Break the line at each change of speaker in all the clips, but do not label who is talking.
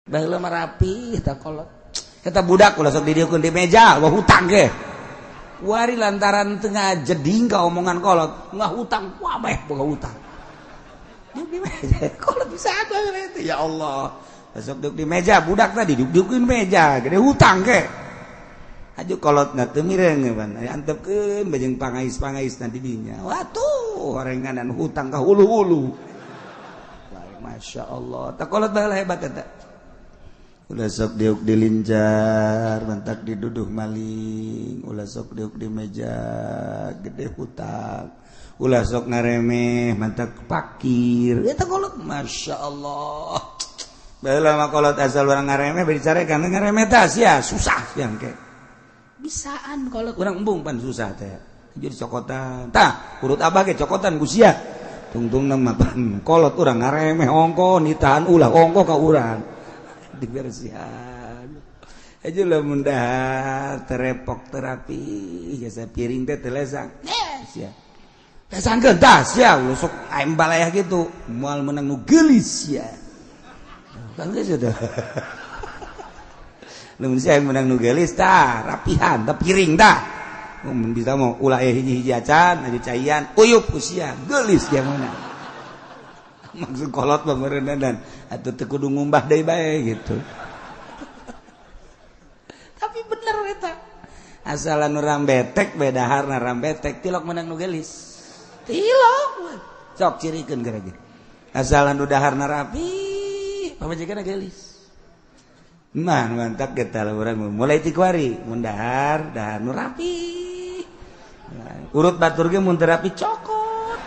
baheula mah rapi eta kolot. Eta budak ulah sok didieukeun di meja, wah hutang ge. Wari lantaran teu ngajeding ka omongan kolot, ngah hutang, wah bae boga hutang. Duduk di meja, kolot bisa banget itu ya Allah. Sok duduk di meja, budak tadi duduk-dudukin meja, gede hutang ge. Aju kolotna teu mireng ban, antepkeun bajeng pangais-pangaisna di dinya. Watuh, horenganan hutang ka hulu-hulu. Masya Allah, tak kolot baheula hebat eta. Ulah sok diuk dilinjar, mantak diduduh maling, ulah sok diuk di meja, gede hutang, ulah sok ngaremeh, mantak pakir. Eta kolot, Masya Allah. Baheula mah kolot asal urang ngaremeh, bari carekan ngaremeh tah sia susah yang ke. Bisaan kolot urang embung pan susah teh. Jadi cokotan, tah urut abah ge cokotan ku sia. Tungtung nama pan kolot urang ngaremeh ongko nitahan ulah ongko ka urang dibersihan aja lah mundahar terepok terapi jasa piring teh telesang sia tesangkeun tah sia sok aing balaya gitu moal menang nu geulis sia kan geus teh lamun sia menang nu geulis tah rapihan tah piring tah bisa mau ulah hiji-hiji acan aju caian uyup usia geulis dia mana maksud kolot mah meureunna dan atuh teu kudu ngumbah deui bae gitu tapi bener eta asal anu rambetek bedaharna rambetek tilok menang nu geulis tilok sok cirikeun geura ge asal anu daharna rapi pamajikanna geulis mantap kita urang mulai ti kuari mun dahar nu rapi urut batur ge mun terapi cokot.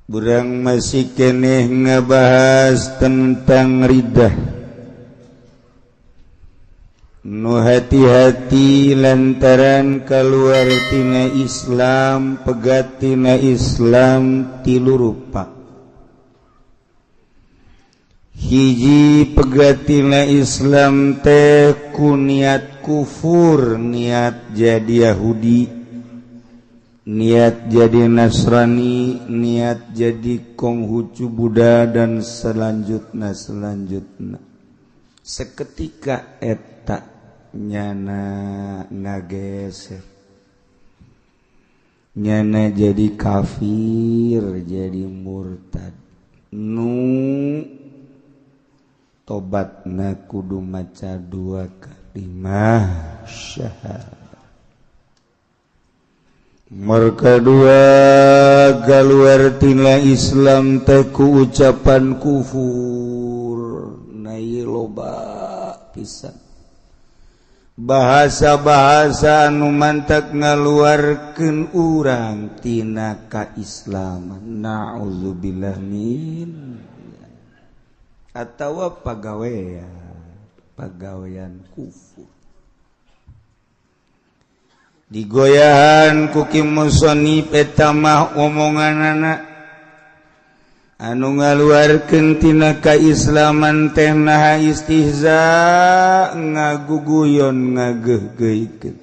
Burang masih keneh ngebahas tentang ridah. Nu hati-hati lantaran keluar tina Islam, pegat tina Islam tilu rupa. Hiji pegatina Islam teh ku niat kufur, niat jadi Yahudi, niat jadi Nasrani, niat jadi Konghucu Buddha dan selanjutnya seketika eta nyana ngageser nyana jadi kafir, jadi murtad. Tobatna kudu maca 2 kalimah syahadat. Marka 2 galuar tina Islam teh ku ucapan kufur. Na ieu loba pisan. Bahasa-bahasa anu mantak ngaluarkeun urang tina kaislaman. Nauzubillah min atawa pagawean kufur digoyahan ku Kim Musonib eta mah omonganana anu ngaluarkeun tina kaislaman teh naha istihza ngaguguyon ngageugeuikeun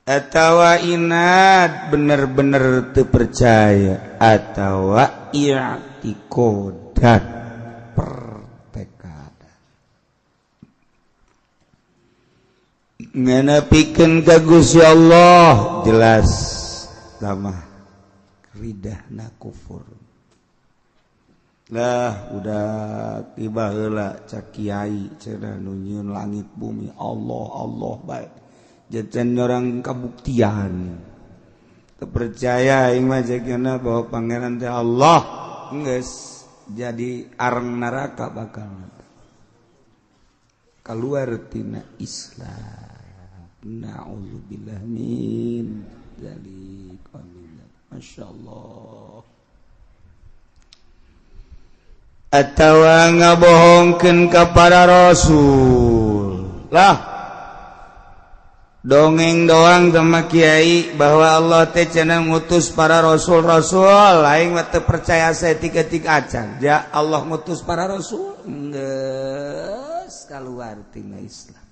atawa inat bener-bener teu percaya atawa i'tiqadat nganapikeun ka Gusti Allah jelas lamah ridahna kufur lah udah tiba heula cak kiai cenah nu nyieun langit bumi Allah bae jajan orang kabuktian teu percaya aing mah ceukna bahwa pangeran teh Allah geus jadi areng neraka bakal keluar tina Islam. Na'udzubillah min dzalik. Masyaallah. Atawa ngabohongkeun ka para rasul. Lah dongeng doang sama kiai bahwa Allah teh cenah ngutus para rasul-rasul, aing mah teu percaya saeutik-eutik acan. Ja Allah ngutus para rasul geus kaluar tina Islam.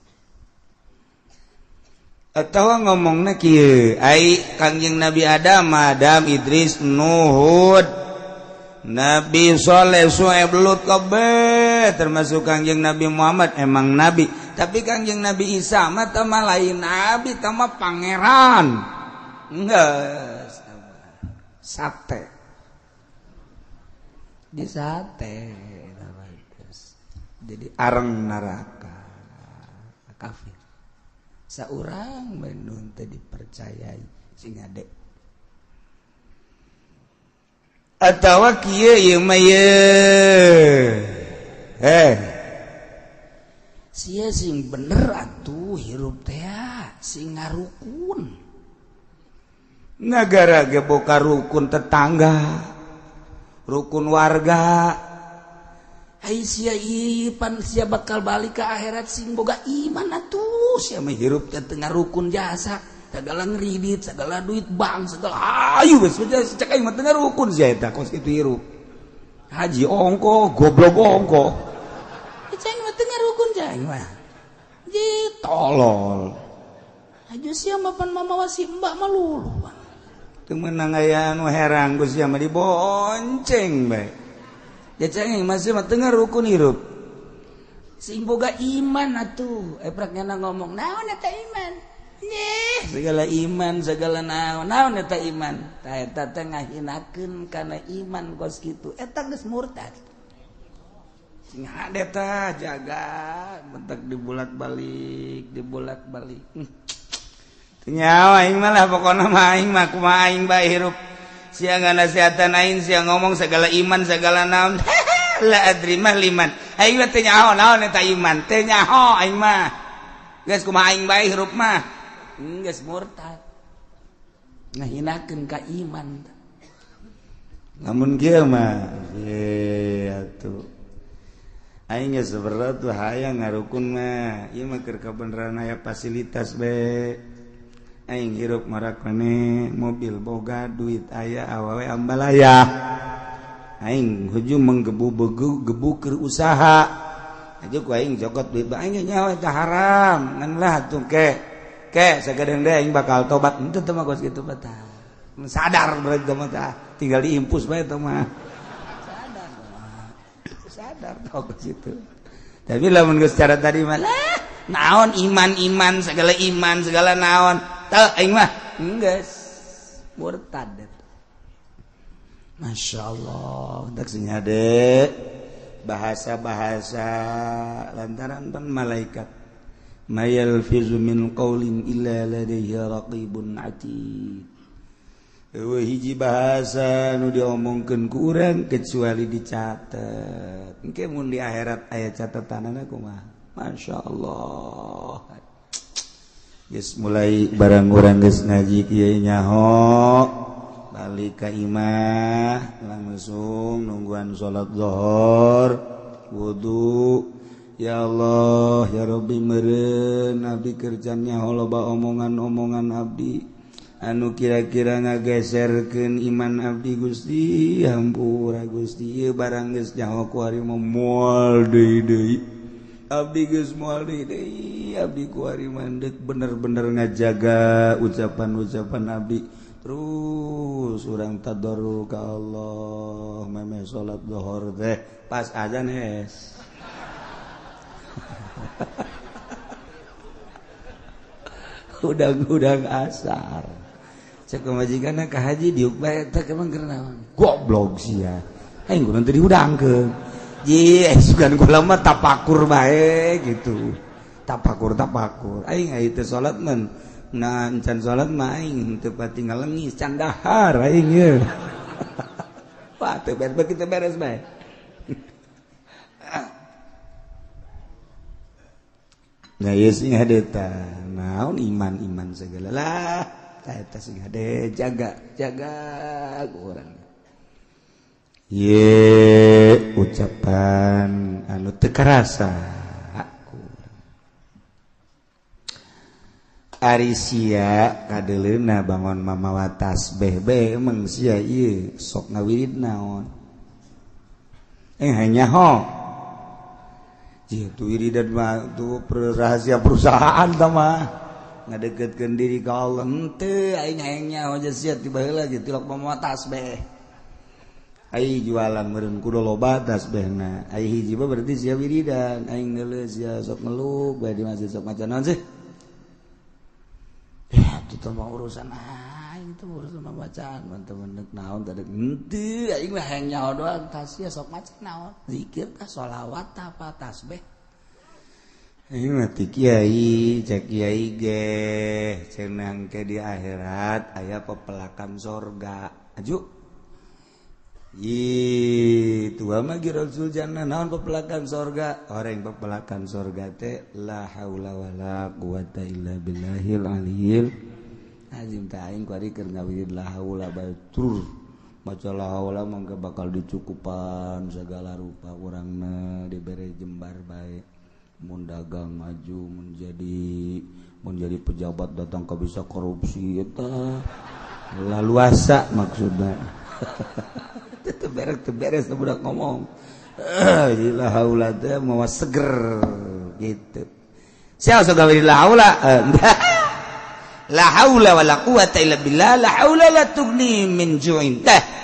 Atawa ngomongna kieu, ai Kangjeng Nabi Adam, Idris, Nuh, Hud, Nabi Shaleh Syuaib Lut kabeh termasuk Kangjeng Nabi Muhammad emang nabi, tapi Kangjeng Nabi Isa mah teh lain nabi, teh mah pangeran. Enggak sate di sate jadi areng neraka kafir saurang Bandung teh dipercayai sing ade atawa kieu ieu mah sia sing bener atuh hirup teh sing ngarukun negara ge boga rukun tetangga rukun warga ai sia ipan sia bakal balik ke akhirat sing boga iman atuh sia mah hirup teh teu ngarukun jasa segala ngeridit segala duit bank segala ayu geus cek aing mah teu ngarukun sia eta kos kitu hirup haji ongko goblok ongko cek aing mah teu ngarukun cek aing mah ji tolol aja sia mah pan mamawa si mbak mah luluh bang teu meunang aya anu herang geus sia mah dibonceng bae ya cek aing mah sia mah teu ngarukun hirup sing boga iman atuh eprak nyana ngomong naon eta iman nih segala iman segala naon eta iman tah eta teh ngahinakeun kana iman kos kitu eta geus murtad sing hade teh jaga mentek dibolak-balik nyawa aing mah lah pokona mah aing mah kumaha aing bae hirup sia nganasehatan aing sia ngomong segala iman segala naon la adri mah liman aing mah teh nyaho naon eta iman teh nyaho aing mah geus kumaha aing bae hirup mah geus murtad ngahinakeun ka iman lamun kieu mah atuh aing geus saberat tuh hayang ngarukun mah ieu mah keur kabeneran aya fasilitas be aing hirup marak maneh mobil boga duit aya awewe ambalaya aing huju menggebu keur usaha aja ku aing jogot duit aing nyawa teh haram ngan lah atuh ke sagadeng deui aing bakal tobat henteu teh mah kos kitu mah tah sadar berarti mah tah tinggal diimpus bae teh mah sadar tah kos kitu tapi lamun geus cara tadi mah naon iman segala naon teu aing mah geus murtad masyaallah dak sing ade bahasa-bahasa lantaran pan malaikat mayal fizu min qaulin illa ladaihi raqibun atid eueuh hiji bahasa nu diomongkeun ku urang kecuali dicatet engke mun di akhirat aya catatanana kumaha masyaallah geus mulai barang urang geus ngaji kieu nyaho balik ka imah langsung nungguan salat zuhur wudu ya Allah ya Rabbi meureun abdi kerjaan nyaho loba omongan-omongan abdi anu kira-kira ngageserkeun iman abdi Gusti hampura Gusti ieu barang geus nyaho ku ari moal deui abdi geus moal deui abdi ku ari mandek bener-bener ngajaga ucapan-ucapan abdi terus urang tadarrul ka Allah memeh salat zuhur teh pas azan es udang-udang asar cek majikanna ka haji diuk bae teh kemang keur naon goblok sia aing kudu teu diudangkeun ji sugan kula mah tapakur bae gitu tapakur aing aya teh salat mah nah encan salat mah aing teu pati ngalengis can dahar aing ye wah teu beres kita beres bae nah ieu sing hade tah naon iman segala lah tah eta sing hade jaga ku urang ye ucapan anu teu karasa ari sia kadeleuna bangun mamawa tasbih bae emang sia ieu sok ngawirid naon hanya ho itu wiridan mah itu rahasia perusahaan tah mah ngadeketkeun diri ka Allah henteu aing hayang nyaho aja sia tiba heula ge tilok mamawa tasbih ai jualan meureun kudu loba tasbihna ai hiji mah berarti sia wiridan aing neuleus sia sok ngeluk bae di masjid sok maca naon sih ya itu mah urusan aing itu urusan bacaan temen naon teh henteu aing mah hayang nyaho doang tas sia sok maca naon zikir tah sholawat tah apa tasbih aing mah ti kiai cek kiai ge cenah ke di akhirat aya pepelakan sorga aju tua mah Rasul jannah naon pepelakan sorga orang pepelakan sorga teh la haula wala quwata illa billahil aliyil azim ta aing kuari keur ngawirid la haula batur maca la haula mangga bakal dicukupan segala rupa urangna dibere jembar bae mun dagang maju menjadi pejabat datang ka bisa korupsi eta laluasa maksudna beres budak ngomong la haula teh mawa seger gitu sia sok gawe la haula la haula wala quwata illa billah la haula la tughni min ju'in teh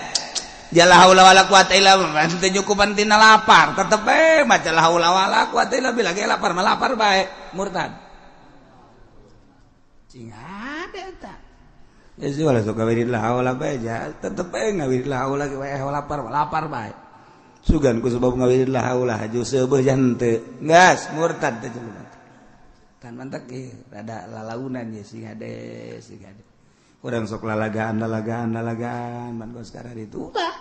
dia la haula wala quwata illa teu nyukupan tina lapar tetep maca la haula wala quwata illa billah ge lapar mah lapar bae murtad cing ada eta ya sih wala sok gawe la haula bae ja tetep ngawe la haula ge wae lapar bae sugan ku sebab ngawe la haula haju seubeuh jan teu gas murtad teh cenah kan mantak rada lalaunan ya sing hade urang sok lalagaan man gos sekarang itu ulah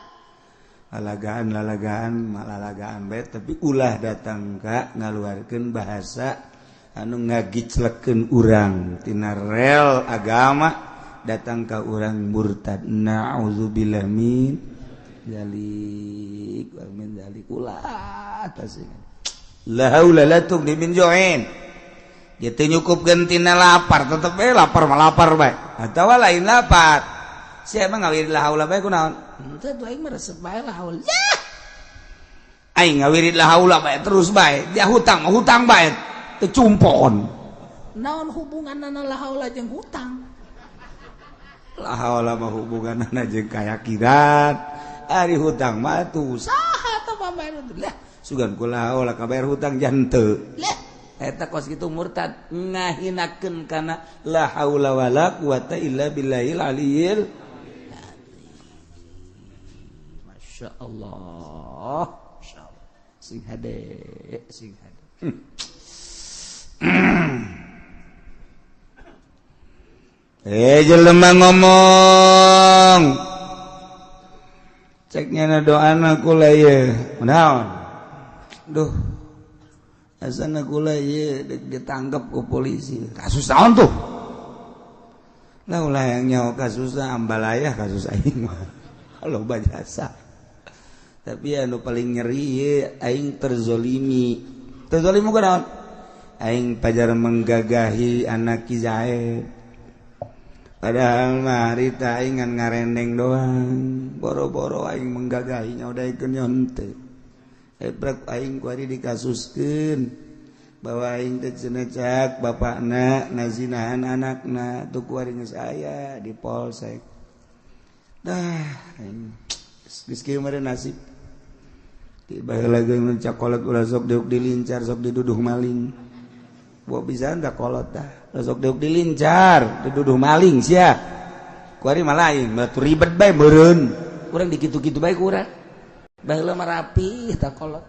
lalagaan bae tapi ulah datang ka ngaluarkeun bahasa anu ngagiclekeun urang tina rel agama datang ka urang murtad na'udzubillah min zalik wa min zalik ulah tasing la haula la tughni min ju'in dia teu nyukupkeun tina lapar tetep lapar mah lapar bae atawa lain lapar sia mah ngawiri la haula bae kunaon teu aing mah resep bae la haula aing ngawiri la haula bae terus bae dia hutang bae teu cumpon naon hubunganna la haula jeung hutang la haula mah hubunganna jeung kayakiran ari hutang mah tuh saha tah pambayan lah sugan ku la haula kabayar hutang jan teu lah eta kos kitu murtad ngahinakeun kana la haula wala quwata illa billahil aliyil masyaallah sing hade jelema ngomong ceknya doana kula ieu naon duh asana kula ieu ditangkap ku polisi kasus naon tuh lah ulah yang nyawa kasus ambalayah kasus aing mah kalau bajasa tapi anu paling nyeri aing terzolimi kunaon aing pajar menggagahi anak Ki Zaid padahal mah harita aing ngan ngarendeng doang boro-boro aing menggagahinya udah ikut nyonte hebrak aing kuari dikasuskeun bahwa aing teh cenah cak bapakna nazinahan anakna tuh kuari geus aya di polsek dah aing geus kieu mah nasib tiba lagi mencak kolot ulah sok deuk dilincar sok diduduh maling buat bisa ndak kolot dah sok deuk dilincar diduduh maling sia kuari mah lain batu ribet bae meureun urang dikitu-kitu bae ku urang baheula mah rapih tah kolot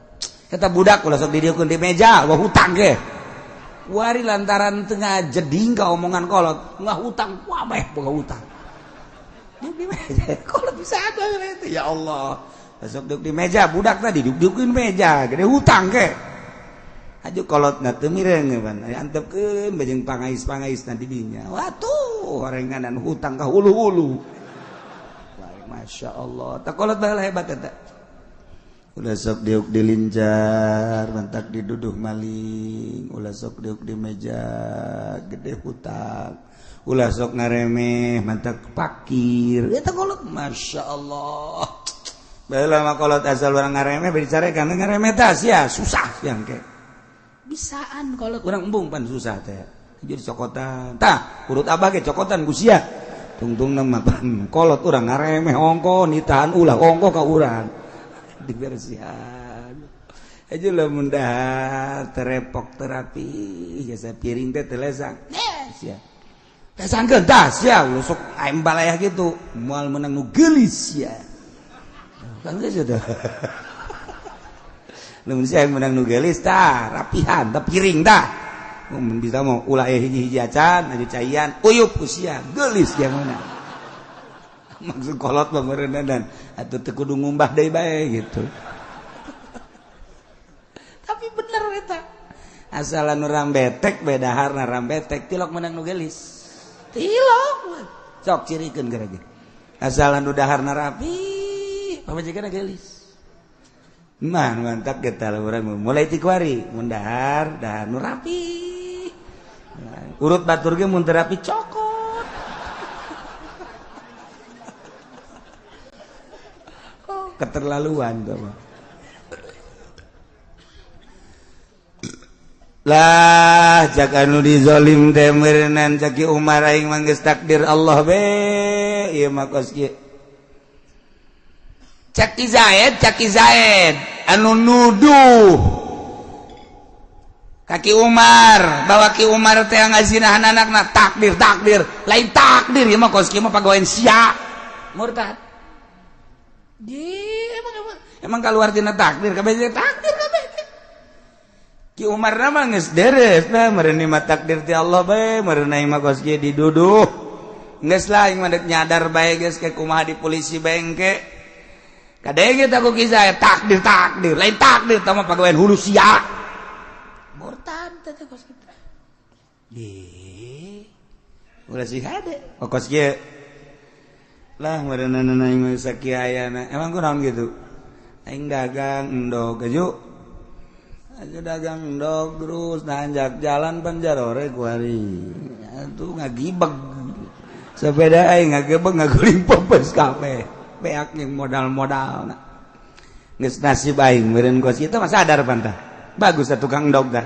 eta budak ulah sok didieukeun di meja wah hutang ge kuari lantaran teu ngajeding ka omongan kolot ngah hutang wah bae boga hutang di meja kolot bisa ada eta ya Allah sok deuk di meja budak tadi duduk-dudukeun meja gede hutang ge aju kolotna teu mireng pan antepkeun bajeng pangais-pangais nanti dinya watuh horenganan hutang ka hulu-hulu masyaallah tak kolot bae hebat eta ulah sok deuk dilincar mantak diduduh maling ulah sok deuk di meja gede hutang ulah sok ngaremeh mantak pakir eta kolot masyaallah baheula mah kolot asal urang ngaremeh bicarekan ngaremeh tah sia susah yang ke bisaan kolot urang embung pan susah teh jadi cokotan tah urut abah ge cokotan ku sia tungtung nama kolot urang ngaremeh ongko nitahan ulah ongko ka urang dibersihan aja lah mundah terepok terapi jasa piring teh telesak sia tesangkeun tah sia sok aing balaya gitu moal menang nu geulis ya kan geus teh lamun sia menang nu geulis tah rapihan tah piring tah mun bisa mau ulah hiji-hiji acan aju caian uyup ku sia geulis ya mana maksud kolot mah meureunna dan atuh teu kudu ngumbah deui bae gitu tapi bener eta asal nu rambetek beda harna rambetek tilok menang nu geulis tilok sok cirikeun gara ge asal nu daharna rapi pamajikana geulis mantap kita urang mulai ti kuari mun dahar nu rapi urut batur ge mun teu rapi cokot keterlaluan tuh lah cak anu dizolim teh meureunnan caki Umar aing mah geus takdir Allah be ieu mah kos kieu caki Zaid anu nuduh kaki Umar bahwa Ki Umar teh ngazinahan anakna takdir lain takdir ieu mah kos kieu mah pagawean sia murtad emang kaluar tina takdir kabeh takdir kabeh Ki Umar mah geus deres nah meureun mah takdir ti Allah bae meureun aing mah kos kieu diduduh geus lah aing mah dek nyadar bae geus ke kumaha di polisi bengke kadenge ta ku kisah takdir lain takdir tah mah pagawean hulu sia murtad teh kos kieu ulah sih hade kos kieu lah meureunna aing mah sakieu ayana emang kunaon gitu aing dagang endog aju dagang endog terus nanjak jalan panjarore kuari atuh ngagibeg sepeda aing ngagebeg ngaguling pepes kabeh beak yang modal-modalna geus nasib aing meureun kos kieu mah sadar pantah bagus atuh tukang endog dah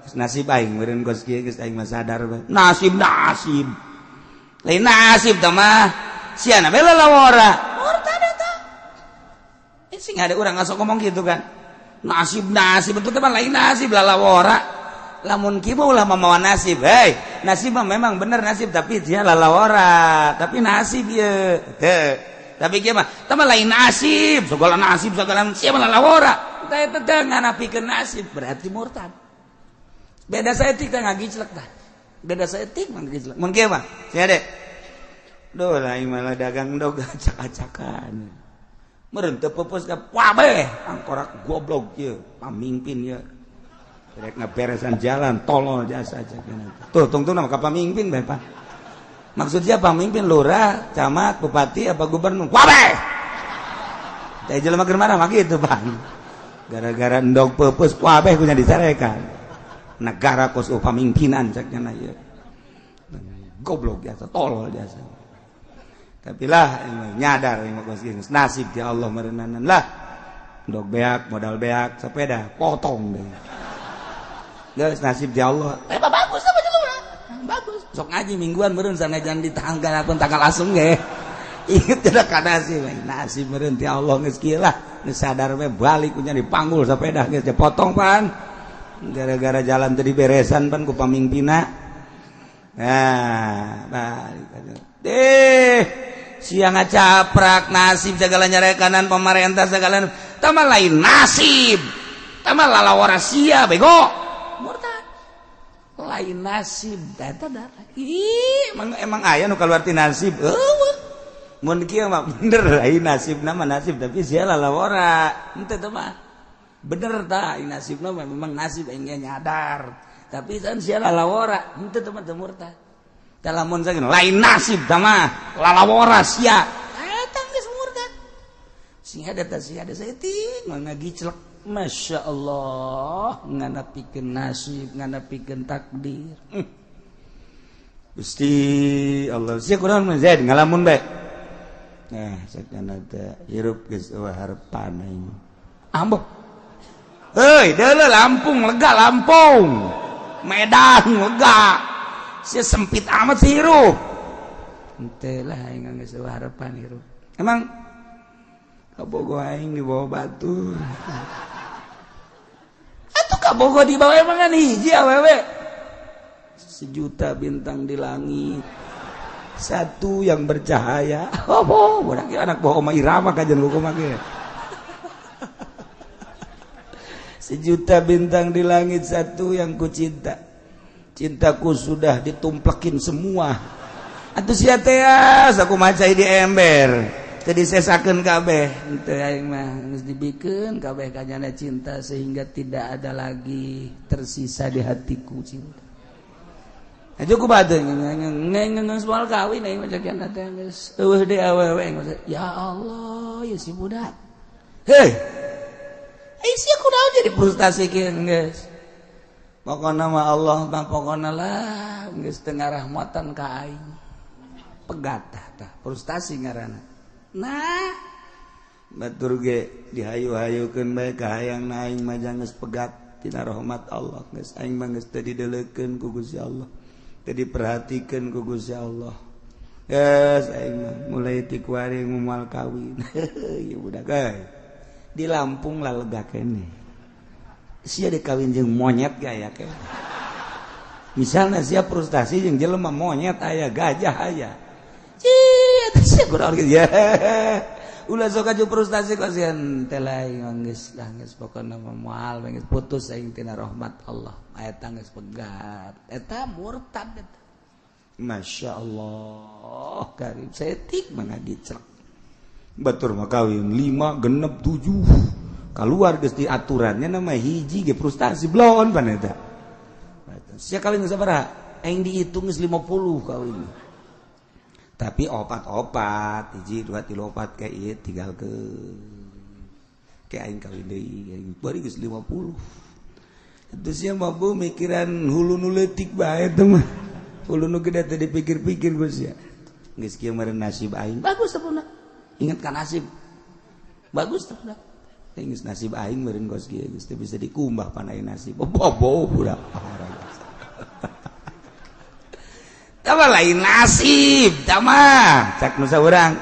geus nasib aing meureun kos kieu geus aing mah sadar nasib lain nasib tah mah siana bela lawora murtad eta sing ada urang ngasok ngomong gitu kan nasib itu teman lain nasib lalawora lamun kieu ulah mamawa nasib nasib mah memang bener nasib tapi dia lalawora tapi nasib ieu tapi kieu mah teman lain nasib segala siapa lalawora teh teh nganapikeun nasib berarti murtad beda saeutik teh ngagiclek tah beda saeutik mah ngagiclek mun kieu mah sia dek duh lain malah dagang endog acak-acakan meureun teu peupeus ka wabeh angkorak goblok ieu pamimpin ieu rek ngaberesan jalan tolol jasa aja tuh tungtung nama ka pamimpin bae Pak maksudnya pamimpin lurah camat bupati apa gubernur wabeh teh jelema keur marah mah kitu Bang gara-gara endog peupeus wabeh kunya disarekan negara kos pamimpinan cakna ieu goblok jasa tolol jasa tapi lah nyadar nasib ya Allah merenanan lah endog beak modal beak sepeda potong deh geus nasib ya Allah bagus apa jelema bagus sok ngaji mingguan meureun sanajan di tanggal asung ge inget cenah ka nasib meureun ti Allah geus kieu lah geus sadar we balik nya dipanggul sepeda geus potong pan gara-gara jalan teu diberesan pan ku pamimpinna nah balik siang ngacaprak nasib segala nyarekanan pemerintah segala tambah lain nasib tambah lalawara sia bego murtad lain nasib data emang aya nu kaluar ti nasib mun kieu mah bener lain nasib nama nasib tapi sia lalawara henteu teh mah bener tah nasibna memang nasib aing nyadar tapi kan sia lalawara henteu teh mah teu murtad lamun saking lain nasib tah mah lalawara sia eta geus murtad sing ada tah sia ada saeutik ngagiclek masyaallah nganapikeun nasib nganapikeun takdir Gusti Allah sia kunaon mah Zaid ngalamun bae sakana teh hirup geus eueuh harepan aing ambek deuleu Lampung lega Lampung Medan lega sia sempit amat sih hirup Henteu lah aing geus harapan hirup. Emang kabogoh aing di bawah batu. Atuh kabogoh di bawah emang kan hiji awewe. 1 juta bintang di langit. Satu yang bercahaya. Oh, budak anak bawa Oma Irama kajian hukum ge. 1 juta bintang di langit, satu yang ku cinta. Cintaku sudah ditumplekin semua. Atuh sia teh saku macai di ember. Teu disesakeun kabeh. Teu aing mah geus dibikeun kabeh kanyana cinta sehingga tidak ada lagi tersisa di hatiku cinta. Aja ku badeung ngeus moal kawin aing mah cakeun teh geus eueuh deui awewe. Ya Allah, ya si budak. Hei. Ai sia kunaon jadi frustasi kieu geus. Pokona mah Allah mah pokona lah geus teu ngarahmatan ka aing. Pegat tah frustasi ngaranna. Nah, batur ge dihayu-hayukeun bae ka hayangna aing mah geus pegat tina rahmat Allah. Geus aing mah geus teu didelekeun ku Gusti Allah. Teu diperhatikeun ku Gusti Allah. Geus aing mah mulai ti kuari moal kawin. Ieu budak euy. Di Lampung lah lega kene. Sia dikawin jeung monyet gaya ke. Misalna sia frustasi jeung jelema monyet aya, gajah aya. Cie, sia kunaon kieu ya. Ulah sok aju frustasi kok sieun teh lain geus pokona moal geus putus aing tina rahmat Allah. Eta geus pegat. Eta murtad eta. Masyaallah karim setik mangadi cerek. Batur mah kawin 5 genep 7. Kaluar geus di aturannya nama hiji ge frustasi blon pan eta. Sia kawin geus sabaraha? Aing dihitung geus 50 kawin. Tapi opat-opat, 1 2 3 4 ke ieu tinggalkeun. Ke aing kawin deui, aing bari geus 50. Itu sia mah bu mikiran hulu nu leutik bae teh mah. Hulu nu gede teh dipikir-pikir geus sia. Geus kieu meureun nasib aing. Bagus sapunna. Ingat kan nasib. Bagus teh budak. Geus nasib aing meureun kos kieu geus teu bisa dikumbah pan aing nasib. Bobo budak. Tama lain nasib, tama cak nusa urang.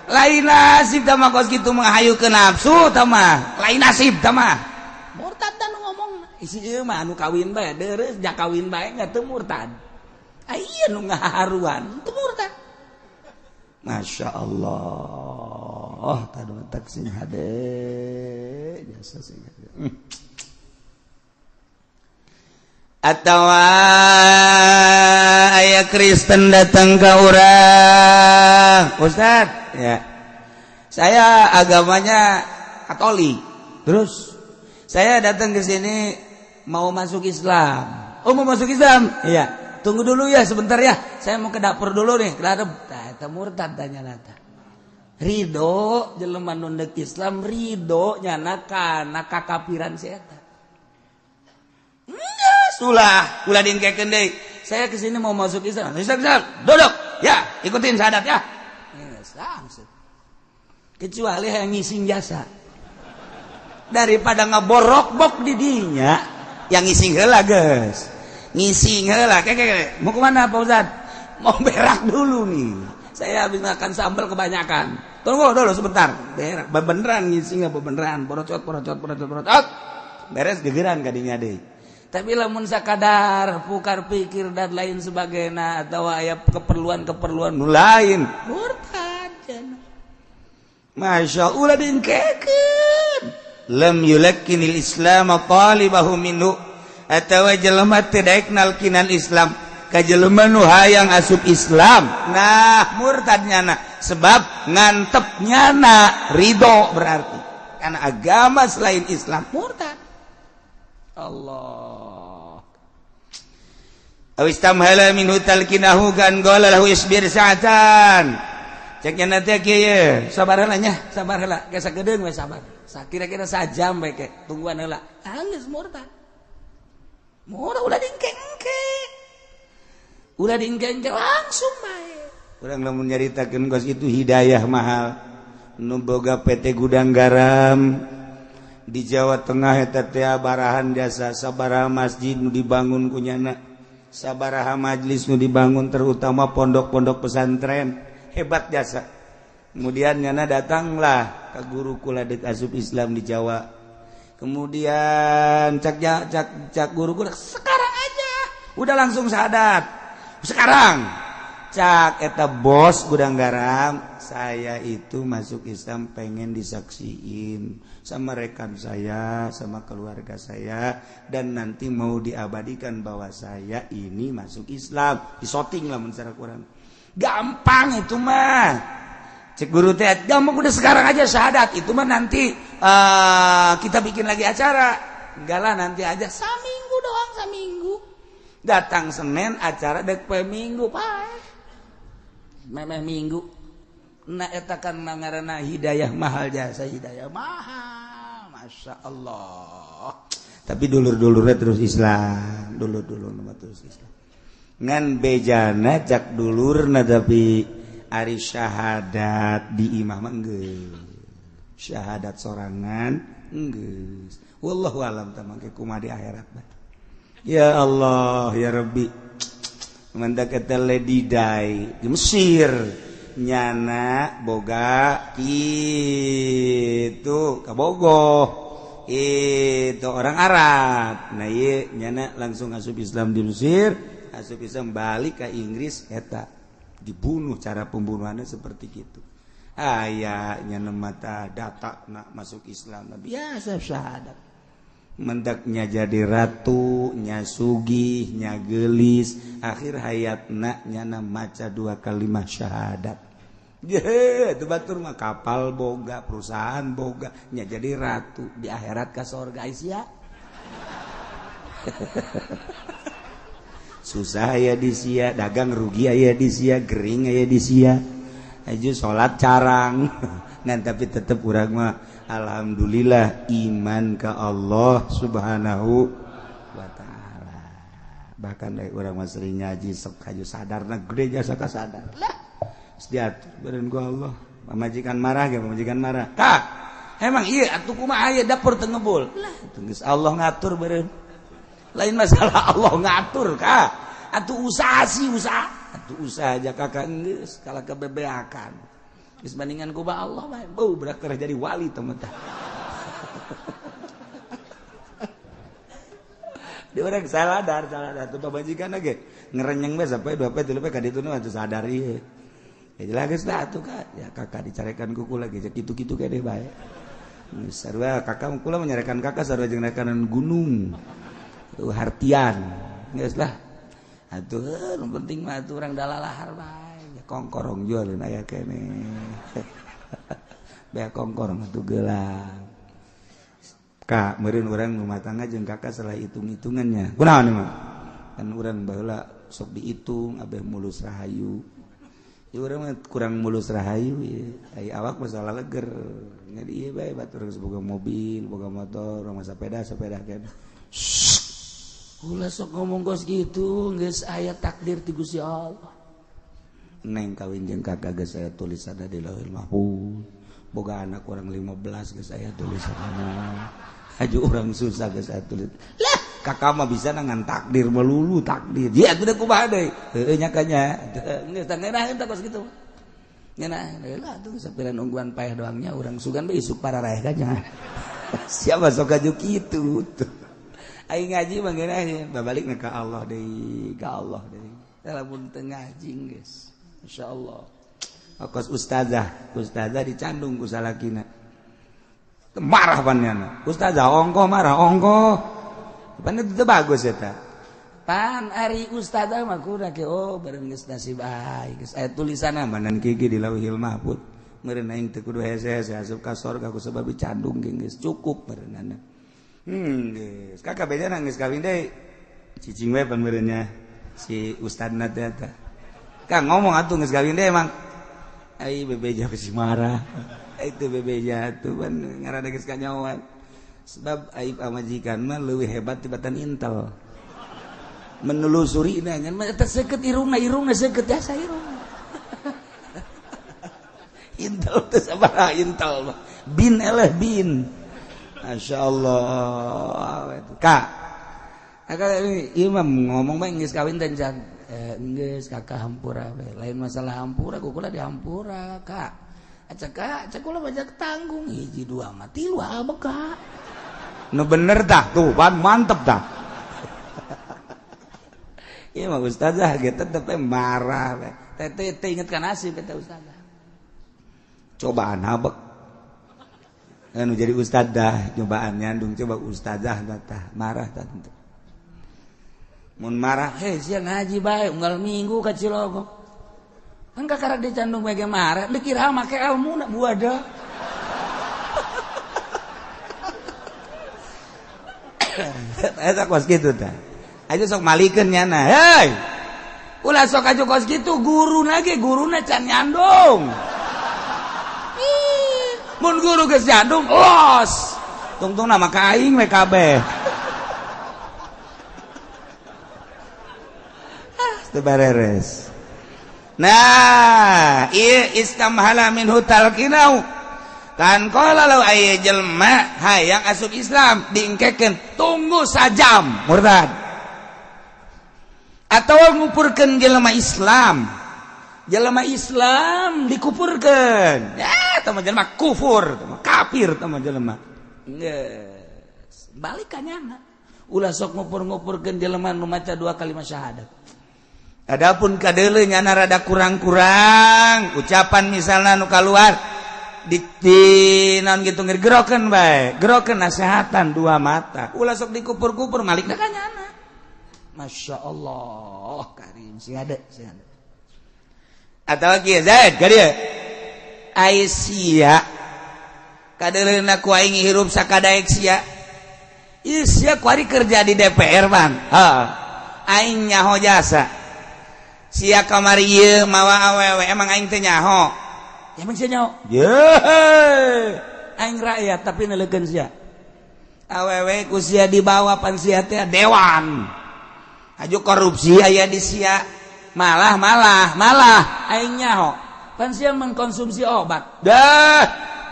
Lain nasib tama kos kitu menghayu ke nafsu, tama lain nasib, tama. Murtad dan ngomong. Isi ieu mah anu kawin bae, deureus jak kawin bae nggak teu murtad. Aya nu ngaharuan, teu murtad. Masya Allah, tadu taksin hade jasa sing. Atawa aya Kristen datang ke urang, Ustaz, ya. Saya agamanya Katolik. Terus saya datang ke sini mau masuk Islam. Oh, mau masuk Islam? Iya. Tunggu dulu ya sebentar ya. Saya mau ke dapur dulu nih. Keladep. Tah eta murtad tanya nata. Ridho jelema nu neuk Islam ridho nyana kana kakafiran si eta. Ulah dingkekeun deui. Saya kesini mau masuk Islam. Ustaz, duduk. Ya, ikutin syahadat ya. Langsung. Kecuali yang ngising jasa. Daripada ngaborok-bok di dinya, yang ngising heula geus. Ngising heula. Mau ke mana Pak Ustaz? Mau berak dulu nih. Saya habis makan sambal kebanyakan. Tunggu dulu sebentar. Berak. Beneran ngising beneran. Borocot. Beres gegeran ka dinya deui. Tapi lamun sakadar pukar pikir dan lain sebagainya atau aya keperluan nu lain murtad cenah. Masya Allah dingkekeun lam yulakkinil islam talibahu minhu atawa jelema teu daek nalkinan Islam ka jelema nu hayang asup Islam. Nah murtadnya sebab ngantepnya ridho berarti karena agama selain Islam murtad. Allah. Awistamhala minhu talkinahu kan qala lahu isbir sa'atan. Ceknya nanti kieu, sabar heula nya, sabar heula. Ge sagedeung we sabar. Sakira-kira sajam bae ke, tungguan heula. Geus murtad. Murtad ulah dingke-engke. Ulah dingke-engke langsung bae. Urang lamun nyaritakeun kos itu hidayah mahal. Nu boga PT Gudang Garam di Jawa Tengah eta teh barahan jasa sabaraha masjid nu dibangun ku nyana sabaraha majlis nu dibangun terutama pondok-pondok pesantren hebat jasa. Kemudian nyana datanglah ke guru kula deuk asup Islam di Jawa. Kemudian cak guru kula sekarang aja udah langsung syahadat. Sekarang cak eta bos gudang garam, saya itu masuk Islam pengen disaksiin sama rekan saya, sama keluarga saya, dan nanti mau diabadikan bahwa saya ini masuk Islam. Disoting lah mencara Quran. Gampang itu mah. Cek guru teh, gampang udah sekarang aja syahadat. Itu mah nanti kita bikin lagi acara. Enggak lah nanti aja. Saminggu doang, saminggu. Datang Senin acara dek poe Minggu, Pak. Memeh Minggu. Na eta kan ngaranna hidayah mahal jasa hidayah mahal. Masya Allah. Tapi dulur-dulurnya terus Islam. Dulur-dulur nama terus Islam. Ngan bejana cak dulurna tapi ari syahadat di imam enggeus. Syahadat sorangan enggeus. Wallahu alam tamangke kumaha di akhirat. Ya Allah ya Rabbi. Mandak eta Lady Day di Mesir nyana boga itu kabogoh itu orang Arab. Nah ieu nyana langsung asup Islam di Mesir, asup Islam balik ke Inggris eta dibunuh. Cara pembunuhannya seperti gitu. Ayahnya mata data nak masuk Islam biasa syahadat. Mendaknya jadi ratu, nya sugih, nya gelis, akhir hayatna nyana maca 2 kalimat syahadat. Ye, itu batur mah kapal boga, perusahaan boga, nya jadi ratu di akhirat ka surga ya. Susah aya di sia, dagang rugi aya di sia, gering aya di sia. Aju salat carang. Ngan tapi tetep urang mah alhamdulillah iman ke Allah Subhanahu wa taala. Bahkan dari urang mah sering ngaji sok haju sadarna gede jasa ka sadar. Lah, diatur beureun ku Allah. Pamajikan marah ge, pamajikan marah. Kak, emang ieu atuh kumaha aya dapur teu ngebul. Lah, geus Allah ngatur beureun. Lain masalah Allah ngatur, Kak. Atuh usaha sih usaha. Atuh usaha aja kakak geus kala kebebeakan. Geus bandingan ku ba Allah bae. Beuh berak terus jadi wali teman tah. Dia orang sadar tuh pamajikan ge ngerenyeng bae sampai 2 pe 3 pe ka ditu atuh sadar ieu. Ya jelas geus da atuh Kak. Ya kakak dicarekan ku kula ge kitu-kitu kene bae. Sarua kakak kula menyarekan kakak sarua jeung rekanan gunung. Hartian. Geus lah. Atuh nu penting mah atuh urang dalalahar bae. Kongkorong jualin aya kene. Bea kongkorong atuh gelang. Kak, meureun urang rumah tangga jeung kakak salah hitung-hitungannya. Kunaon mah? Kan urang baheula sok dihitung abeh mulus rahayu. Ieu urang mah kurang mulus rahayu ieu. Ai awak masalah leger. Jadi ieu bae batur geus boga mobil, boga motor, rumah sepeda kene. Ulah sok ngomong gos gitu, geus aya takdir ti Gusti Allah. Neng kawin jeung kakak geus saya tulis ada di Lauhul Mahfuz. Boga anak urang 15 geus saya tulis sana. Aju urang susah geus saya tulis. Lah, kakak mah bisa ngan takdir melulu takdir. Ya atuh da kumaha deui? Heueuh nya kanya. Geus tah ngeunah tah kos kitu. Ngeunah lah atuh sapiran ungguan paeh doangnya urang sugan bae isuk pararaeh kanya. Siapa sok aju kitu tuh. Aing ngaji mah ngeunah babalik ka Allah deui, ka Allah deui. Lamun teu ngaji geus. Insyaallah. Kos ustazah dicandung ku salakina. Marah panjana. Ustazah ongko marah ongko. Pan itu bagus eta. Pan ari ustazah mah kudu ke bareng geus nasib aing. Geus aya tulisanna manan kiki di Lauhul Mahfuz. Meureun aing teu kudu hese-hese asup ka surga ku sabab dicandung geus cukup berenana. Geus. Kakak bejana geus kawin deui. Cicing we pan meureunnya si ustadna teh eta. Kang ngomong atuh geus kawin deui emang. Ai bebeja geus marah. Itu bebeja atuh pan ngaranna geus kanyawan. Sebab aib amajikan mah leuwih hebat tibatan intel. Menelusuri nya mah eta seukeut irungna seukeut jasa irungna. Intel teh sabaraha intel mah. Bin eleh bin. Masyaallah. Kak Imam ngomong bae geus kawin teh jan. Geus kakak hampura we. Lain masalah hampura kukula di hampura, Kak. Cek kula bajak tanggung hiji dua mah tilu abeg, Kak. Nu bener tah tuh, pan mantep tah. Ieu mah ustazah ge tetep marah we. Teh ingetkan nasib kata ustazah. Cobaan habek. Anu jadi ustazah cobaan nyandung coba ustazah tah marah tah. Mun marah, sia ngaji bae unggal minggu ka Cilogo. Engka karek dicandung bae marah, dikira make ilmu na buada. Eta kos kitu tah. Aja sok malikeun nyana. Hei. Ulah sok aju kos kitu guruna ge guruna can nyandung. Mun guru geus nyandung los. Tungtungna mah ka aing we kabeh. Beres. Nah, ieu istamhala minhu talqinau. Kan qala law aya jelma hayang asup Islam diengkekeun tunggu sajam murtad. Atawa ngupurkeun jelema Islam. Jelema Islam dikupurkeun. Ya, tah jelema kufur, kafir tah jelema. Geus, balik ka nyana. Ulah sok ngupur-ngupurkeun jelema nu maca 2 kalimat syahadat. Adapun kadeuleu nyana rada kurang-kurang ucapan misalna nu kaluar di naon kitu ngegerokeun bae, gerokeun nasehatan 2 mata. Ulah sok dikupur-kupur malikna ka nyana. Masyaallah karim sing ada. Atawa kieu Zaid ka dieu. Ai sia kadeuleuna ku aing hirup sakadaek sia. Ieu sia ku ari kerja di DPR Bang. Heeh. Aing nyaho jasa. Sia kamari ieu mawa awewe emang aing teh nyaho. Emang sia nyaho? Yeuh. Aing rakyat tapi neulekeun sia. Awewe ku sia dibawa pan sia teh dewan. Aju korupsi aya di sia. Malah aing nyaho. Pan sia mengkonsumsi obat. Dah,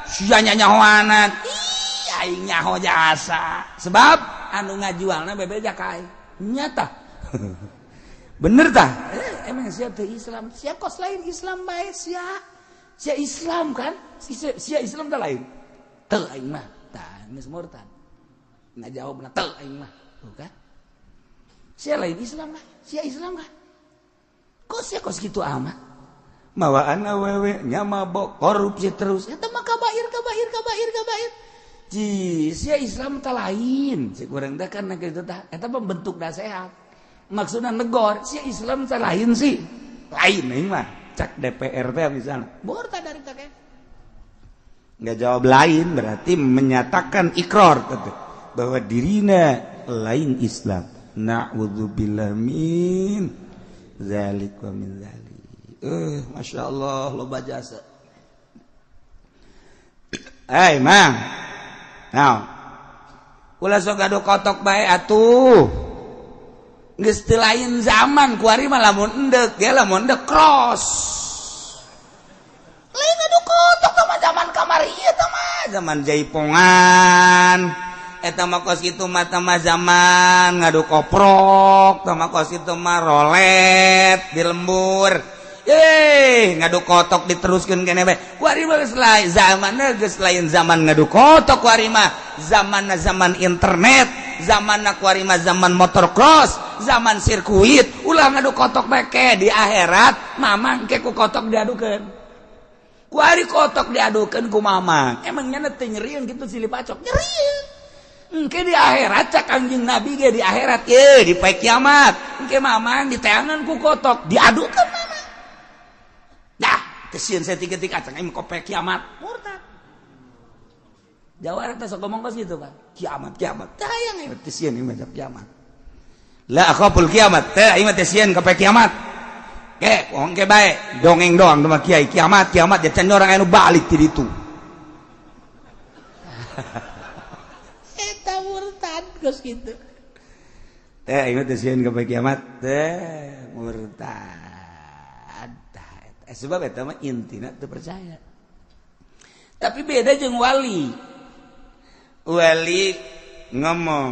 sia nyahoanan. Ih, aing nyaho jasa. Sebab anu ngajualna bebeja ka aing. Nyata. Bener tah? Emang sia teu Islam, sia kos lain Islam bae sia. Sia Islam kan? Sia Islam teh lain. Teu aing mah. Tah, geus murtad. Ngajawabna teu aing mah. Tuh kan? Sia lain Islam kan? Sia Islam kan? Kok sia kos kitu amat? Mawaan awewe nya mabok korupsi terus. Eta mah kabair. Ji, sia Islam teh lain. Cik urang teh kan kitu tah. Eta mah bentuk nasihat. Maksudnya negor, si Islam teh lain sih. Lain nih mah. Cak DPR teh misalnya. Murtad dari teh. Enggak jawab lain berarti menyatakan ikrar bahwa dirinya lain Islam. Na'udzubillah min zalik wa min zalik. Masya Allah loba jasa. Hai mang. Nah. Ulah sok gado kotok bae atuh. Geus teu lain zaman kuari mah lamun endek ge lamun endek cross. Lain adu kotok mah zaman kamari ieu teh mah zaman jaipongan. Eta mah kos kitu mah teh mah zaman ngadu koprok, teh mah kos kitu mah rolet di lembur. Ngadu kotok diteruskeun keneh bae. Kuari mah geus lain zamanna geus lain zaman ngadu kotok kuari mah. Zamanna zaman internet, zamanna kuari mah zaman motocross, zaman sirkuit. Ulah ngadu kotok bae ke di akhirat mamang ke ku kotok diadukeun. Kuari kotok diadukeun ku mamang. Emangnya teh nyerieun kitu silih pacok nyerieun. Engke di akhirat cak Kangjeng Nabi ge di akhirat di poe kiamat. Engke mamang diteangan ku kotok diadukeun mamang. Dah, tesieun saya tiga-tiga cang aing kopek kiamat. Murtad. Jawa teh sok ngomong kos gitu kan. Kiamat. Tayang ieu tesieun ieu mah kiamat. La akhaful kiamat. Teh ieu mah tesieun kopek kiamat. Ke, wong ke bae, dongeng doang teh mah kiai kiamat ya can orang anu balik ti ditu. Eta murtad kos kitu. Teh ieu mah tesieun kopek kiamat. Teh murtad. Sebab eta mah intina teu percaya. Tapi beda jeung wali. Wali ngomong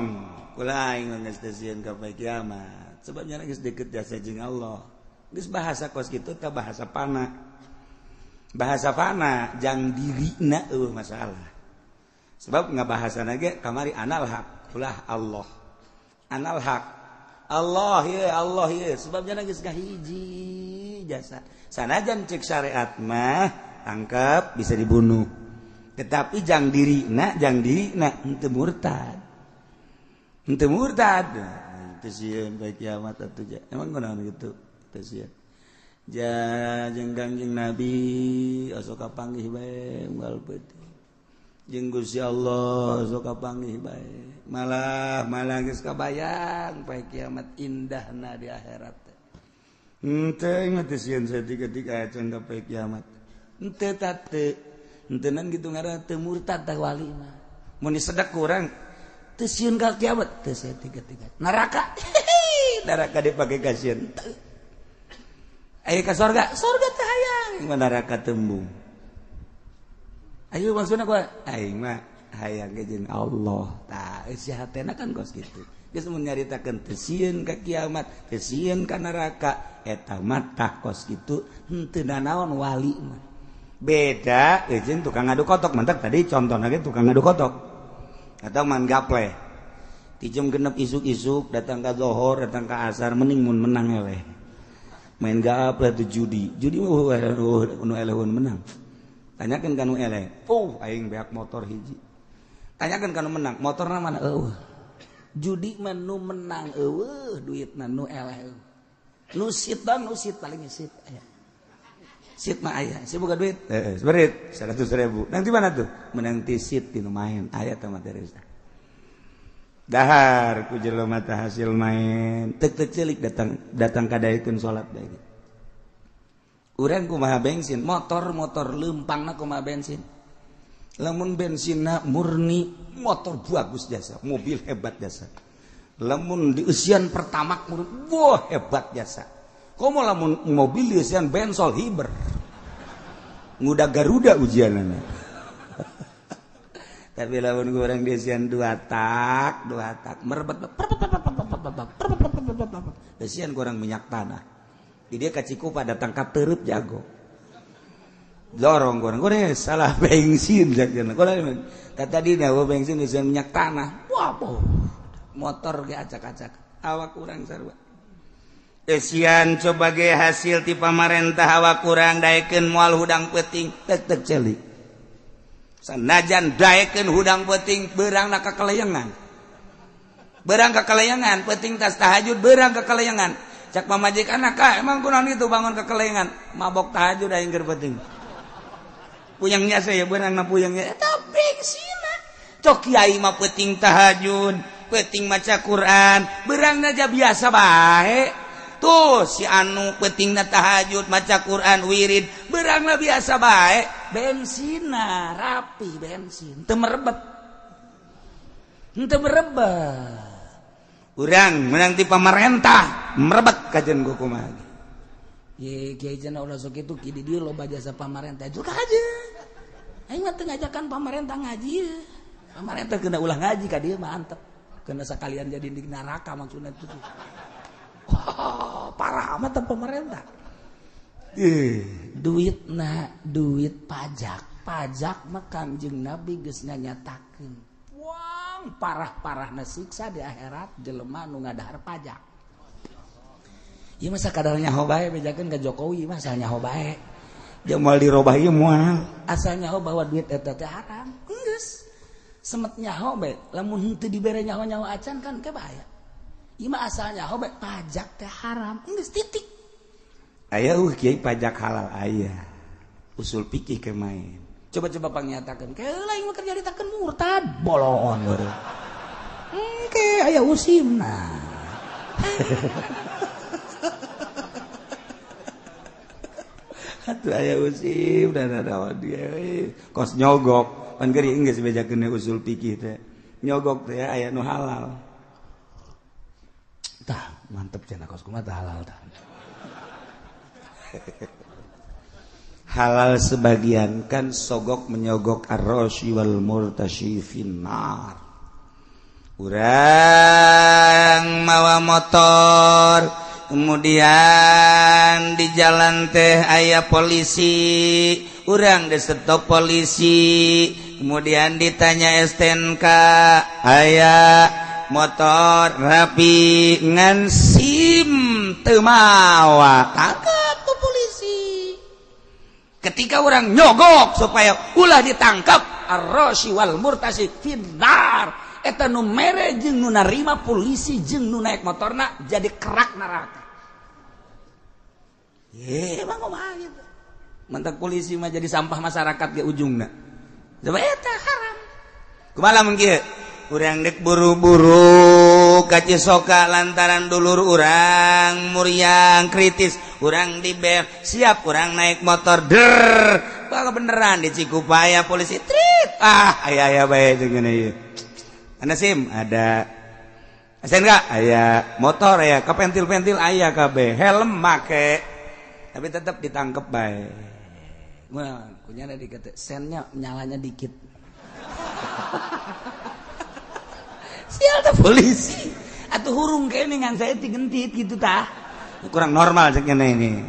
ulah aing geus teu ka poe kiamat sebabnya geus deukeut jasa jeung Allah geus bahasa kos kitu teh bahasa jang dirina masalah sebab ngabahasana ge kamari anal haq ulah Allah anal haq Allah ya sebabnya geus kahiji jasa sanajan cek syariat mah tangkap bisa dibunuh tetapi jang dirina henteu murtad teu sieun bae kiamat atuh emang kunaon kitu teu sieun jeung Kangjeng Nabi sok kapanggih bae unggal peuting jeung Gusti Allah sok kapanggih bae malah geus kabayang bae kiamat indahna di akhirat henteu ingat teu sieun saeutik-eutik aya can ka poe kiamat henteu henteunan kitu ngaranna teu murtad tah wali mah mun disedek urang teu sieun ka kiamat teu saeutik-eutik neraka dipake ka sieun aya ka sorga teh hayang neraka tembung ayo maksudna kumaha aing mah hayang ge jeung Allah tah isi hatena kan kos kitu geus mun nyaritakeun teu sieun ka kiamat teu sieun ka neraka eta mah tah kos kitu henteu naon wali mah beda jeung tukang ngadu kotok mentek tadi contohna ge tukang ngadu kotok atau man gaple ti jam 6 isuk-isuk datang ka zuhur datang ka asar mending mun menang eleh main gaple teh judi nu elehun menang tanyakeun ka nu eleh aing beak motor hiji tanyakeun ka nu menang motorna mana judi mah nu menang duitna nu eleh nu sit paling sit aya sit mah aya si boga duit seberit 100.000 nang di mana tuh menang ti sit di main aya teh materi dahar ku jelema teh hasil main tek celik datang kadaekeun salat bae urang kumaha bensin motor leumpangna kumaha bensin lamun bensinna murni motor bagus jasa mobil hebat jasa lamun di usian pertama hebat jasa komo lamun mobil di usian bensol hiber nguda Garuda ujianana tapi lamun urang di usian 2 tak merebet usian kurang minyak tanah dia kacikupa datang ka teureub jago dorong kurang salah bensin sakjana kurang tadi nya bensin usian minyak tanah motor ge acak-acak awak kurang sarua esian coba ge hasil ti pamarentah awak kurang daekeun moal hudang peuting tek celik sanajan daekeun hudang peuting beurangna kakaleyengan peuting tas tahajud beurang kakaleyengan cak pamajikanna ka emang kunaon itu bangun kakaleyengan mabok tahajud aing keur peuting puyangnya saya beurangna puyangnya eta bengsina cok kiai mah peuting tahajud peuting maca Quran beurangna aja biasa bae tuh si anu peutingna tahajud maca Quran wirid beurangna biasa bae bensina rapi bensin teu merebet urang menang ti pamarentah merebet kajen ku kumaha ye kiai cenah ulah sok kitu ki di dieu loba jasa pamarentah juga aja aing mah teu ngajakan pamarentah ngaji pamarentah kena ulah ngaji ka dieu mah antep kena sakalian jadi di neraka maksudna itu parah amat pemerintah duit pajak mah Kangjeng Nabi geus nyatakeun parah-parahna siksa di akhirat jelema nu ngadahar pajak ieu mah sakadar nyaho bae bejakeun ka Jokowi mah asal nyaho bae jeung moal dirobah ieu moal asal nyaho bahwa duit eta teh haram geus semet nyaho bae lamun henteu dibere nyaho-nyaho acan kan kebaya ieu mah asal nyaho bae pajak teh haram geus titik aya kiai pajak halal aya usul fikih ke main coba pangnyatakeun ke lain mah kerja ditakeun murtad bolon ke aya usimna atuh aya usim dan ada dia kos nyogok pan geuring geus bejakeun usul fikih teh nyogok teh aya nu halal tah mantep cenah kos kumaha tah halal tah halal sebagian kan sogok menyogok ar-rasyi wal murtasyi finnar urang mawa motor kemudian di jalan teh aya polisi urang disetop polisi kemudian ditanya STNK aya motor rapi ngan SIM teu mawa tangkap ku polisi ketika orang nyogok supaya ulah ditangkap ar-rashi wal murtasi finnar eta nu mere jeung nu narima polisi jeung nu naik motorna jadi kerak neraka. Emang kumaha gitu. Mantak polisi mah jadi sampah masyarakat ge ujungna. Coba eta haram. Kumaha mun kieu? Urang dek buru-buru ka Cisoka lantaran dulur urang muryang kritis, urang di bel, siap urang naik motor der. Kalau beneran di Cikupaya polisi trit. Aya bae jeung ieu. Ada SIM, ada STNK, aya motor, aya kepentil-pentil, aya kabeh, helm make, tapi tetap ditangkep bae. Wah, kunyana dikata sennya nyalanya dikit. Sial teh polisi, atuh hurung kene ngan saya digentit gitu tah. Kurang normal cek ini.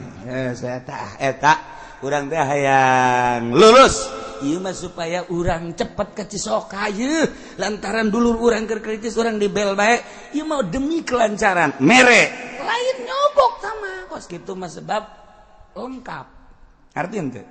Saya tah eta urang teh hayang lulus. Ieu mah supaya urang cepet ke Cisoka ieu lantaran dulur urang keur kritis urang di bel bae ieu mah demi kelancaran mere lain nyogok sama kos kitu mah sebab lengkap artinya teh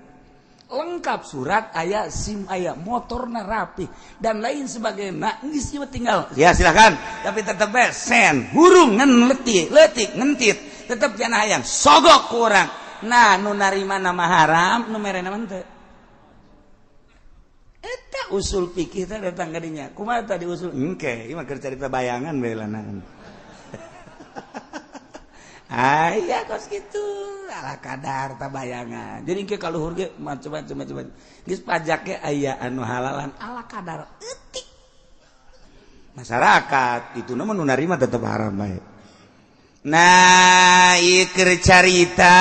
lengkap surat aya SIM aya motorna rapi dan lain sebagainya geus ieu tinggal ya silakan tapi tetep bae sen hurung ngan letik ngentit tetep jangan hayang sogok ku urang nah nu narima nama haram nu mere nama teu eta usul fikih teh datang ka dinya. Kumaha tadi usul? Engke, ieu mah keur carita bayangan bae lanang. Aya kos kitu, ala kadar ta bayangan. Jadi engke kaluhur ge macam-macam. Geus pajak ge aya anu halalan ala kadar eutik. Masyarakat itu mah nu narima tetep haram bae. Nah, ieu keur carita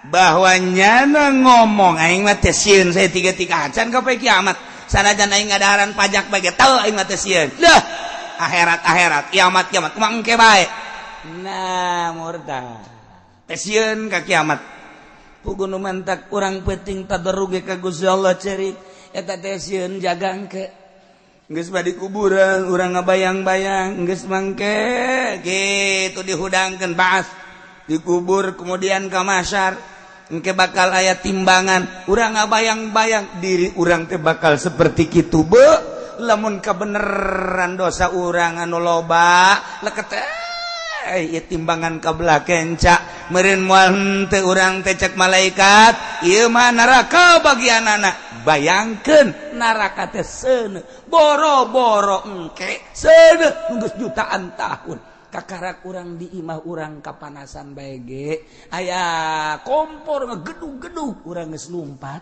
bahwa nyana ngomong aing mah teh sieun saya 3 acan ka poe kiamat sanajan aing ngadaharan pajak bae teu aing mah teh sieun dah akhirat kiamat kumaha engke bae nah murtad teh sieun ka kiamat puguh nu mantak urang peuting tadarruge ka Gusti Allah cerik eta teh sieun jaga engke geus badi kuburan urang ngabayang-bayang geus mangke kitu dihudangkeun baas dikubur kemudian ka mahsyar engke bakal aya timbangan urang ngabayang-bayang diri urang teh bakal seperti kitu be lamun kabeneran dosa urang anu loba leket ieu timbangan kabelah kenca meureun moal teu urang teh cek malaikat ieu mah neraka bagianana bayangkeun neraka teh seuneu boro-boro engke seuneu geus jutaan tahun kakarak urang di imah urang kapanasan bae ge aya kompor ngegedug-gedug urang geus lumpat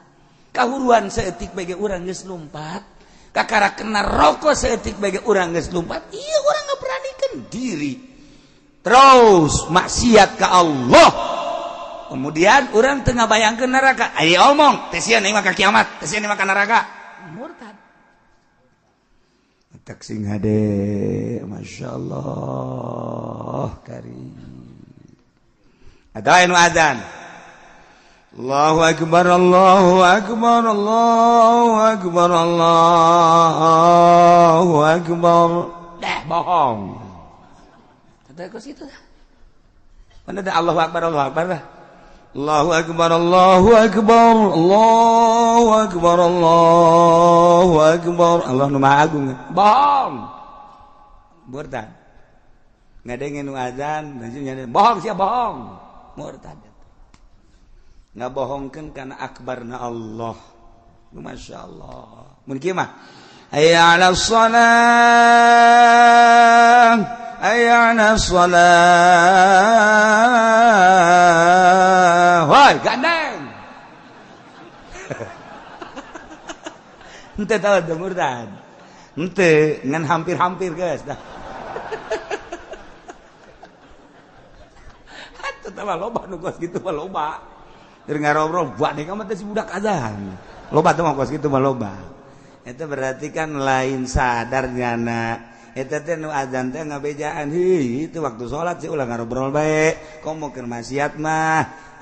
kahuruan saeutik bae ge urang geus lumpat kakarak kena rokok saeutik bae ge urang geus lumpat ieu urang ngaberanikeun diri terus maksiat ka Allah kemudian urang teu ngabayangkeun neraka aya omong teh sieun aing mah ka kiamat teh sieun mah ka neraka murtad tak sing hade masyaallah karim ada anu adzan Allahu akbar Allahu akbar Allahu akbar Allahu akbar bohong kata kos itu mana ada Allahu akbar dah Allahu akbar Allahu akbar Allahu akbar Allahu akbar Allah nu maha agung bohong murtad ngadenge nu azan bohong sia bohong murtad ngabohongkeun kana akbarna Allah masyaallah mun kieu mah hayya 'alas shalah hayya 'alas shalah woi gandeng ente tahu tuh murtad ente ngan hampir-hampir guys dah atuh tah loba nu kos kitu mah loba keur ngarobrol buat nih kamu teh si budak azan loba teh mah kos kitu mah loba itu berarti kan lain sadarnya anak itu teh nu adzan teh ngabejaan itu waktu sholat sih ulah ngarobrol bae kok mau ke maksiat mah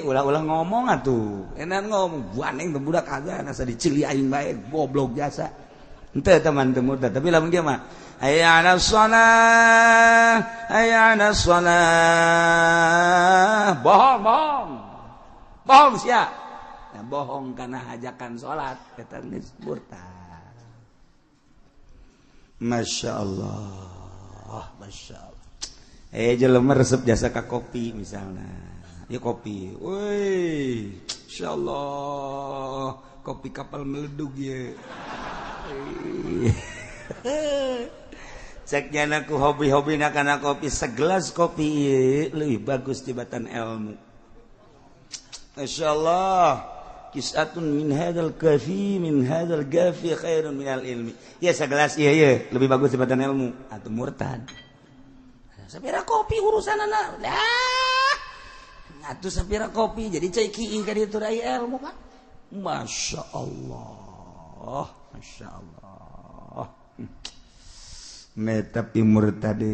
ulah ngomong atuh enak ngomong buaneng teu budak adzan asa dicili aing bae goblok jasa henteu teman teu murtad tapi lamun dia mah hayya 'alas shalah bohong sia nah, bohong karena ajakan sholat eta geus murtad. Masya Allah. Jelema resep jasa ka kopi misalnya. Ya kopi. Woi, Masya Allah. Kopi kapal meledug ya. Ceknya aku hobi-hobi karena kopi segelas kopi lebih bagus tibatan ilmu. Masya Allah. Kisatun min hadal kafi min hadal gafi khairun minal ilmi. Ya segelas iya lebih bagus dibanding ilmu atau murtad. Sapira kopi urusan anak. Dah. Atuh sapira kopi jadi cai kieu ka ditu rai ilmu kan. Masya Allah. Masya Allah. Tapi murtadin